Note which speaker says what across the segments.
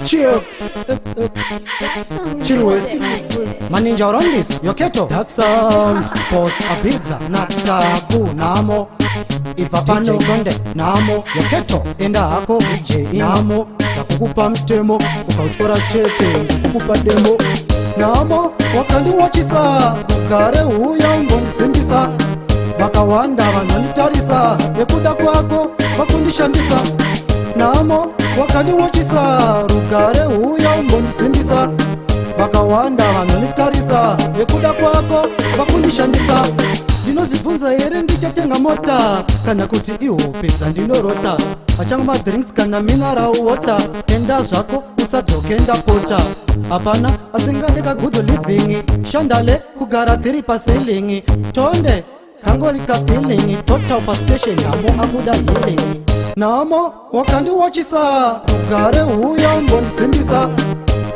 Speaker 1: Chicks, Chilwes, Maninja around this, your keto. Dark sound, boss a pizza, Nataku, Namo, Ipapano Gonde, Namo, your keto, Enda Hako, J, Namo, Nakukupa Mtemo, Ukauchora Chete, Nakukupa Demo, Namo, wakandi wachisa, Ukare uya mboni sembisa, Wakawanda wananitarisa, Yekuda kwako, wakundisha mbisa, Namo, wakandi wachisa, Rugare uya mboni sembisa, Wakawanda wananitarisa, Yekuda kwako, wakundisha mbisa. Ndinozifunza here ndichatenga mota, kana kuti iwo pesa ndinorota. Achanga drinks kana mineral water, enda zvako usadzoke ndapota. Apana asingandeka good living, shandale kugara 3 pa ceiling. Tonde kangori ka feeling, total pa station namo akuda healing. Namo wakandi wachisa, ugare uya mboni simbisa,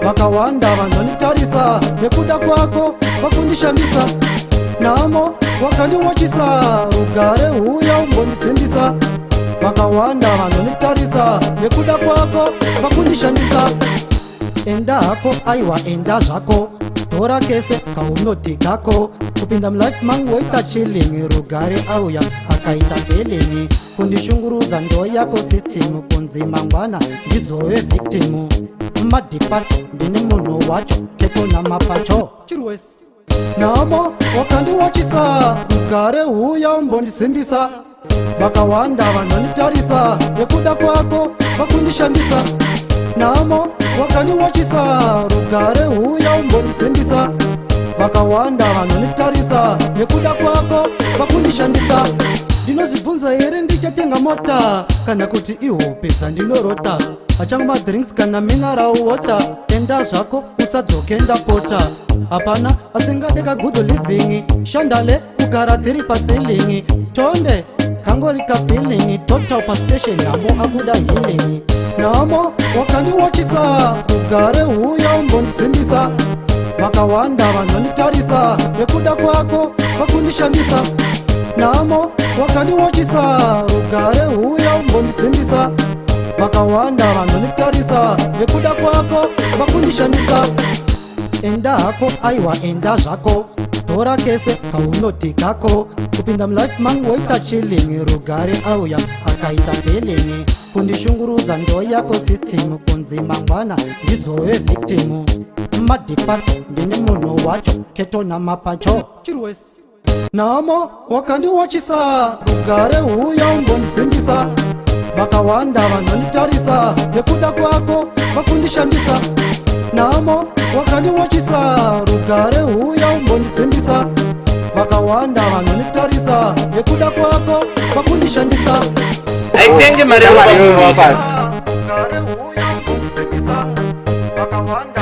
Speaker 1: Wakawanda vanonitarisa, nekuda kwako vakundishandisa. Namo wakandi wachisa, ugare uya mboni simbisa, Wakawanda vanonitarisa, nekuda kwako vakundishandisa. Enda hako aiwa enda zvako, tora kese kaunoti kako, kupinda mlife mangoita chilling, Rugare auya akaita feeling, kundishunguruza ndo yako system, kunzi mangwana ndizove victim. Madipati ndini muno wacho, keto na mapacho Chilwes. Namo wakandi wachisa, Rugare uya mboni simbisa, Wakawanda vanonitarisa, yekuda kwako vakundishandisa. Namo wakandi wachisa, Rugare uya mboni simbisa, Wakawanda vanonitarisa, yekuda kwako vakundishandisa. Ndinozibvunza here ndichatenga mota, kana kuti iwo pesa ndinorota. Achanga drinks kana mineral water, enda zvako usadzoke ndapota. Apana asingadeka good living, shandale kugara 3 pa ceiling. Tonde kangori ka feeling, total pa station namo akuda healing. Namo wakandi wachisa, Rugare uya mboni simbisa, Wakawanda vanonitarisa, yekuda kwako vakundishandisa. Namo wakandi wachisa, Rugare uya mboni simbisa, Wakawanda vanonitarisa, yekuda kwako vakundishandisa. Enda hako aiwa enda zvako, tora kese kaunoti kako, kupinda mlife mangoita chilling, Rugare auya akaita feeling, kundishunguruza ndo yako system, kunzi mangwana ndizove victim. Madipati ndini muno wacho, keto na mapacho Chilwes. Namo wakandi wachisa, Rugare uya mboni simbisa, Wakawanda vanonitarisa, yekuda kwako vakundishandisa. Namo wakandi wachisa, Rugare uya mboni simbisa, Wakawanda vanonitarisa, yekuda kwako vakundishandisa.
Speaker 2: Aitenge Mario Wapas.
Speaker 1: Rugare uya mboni simbisa, Wakawanda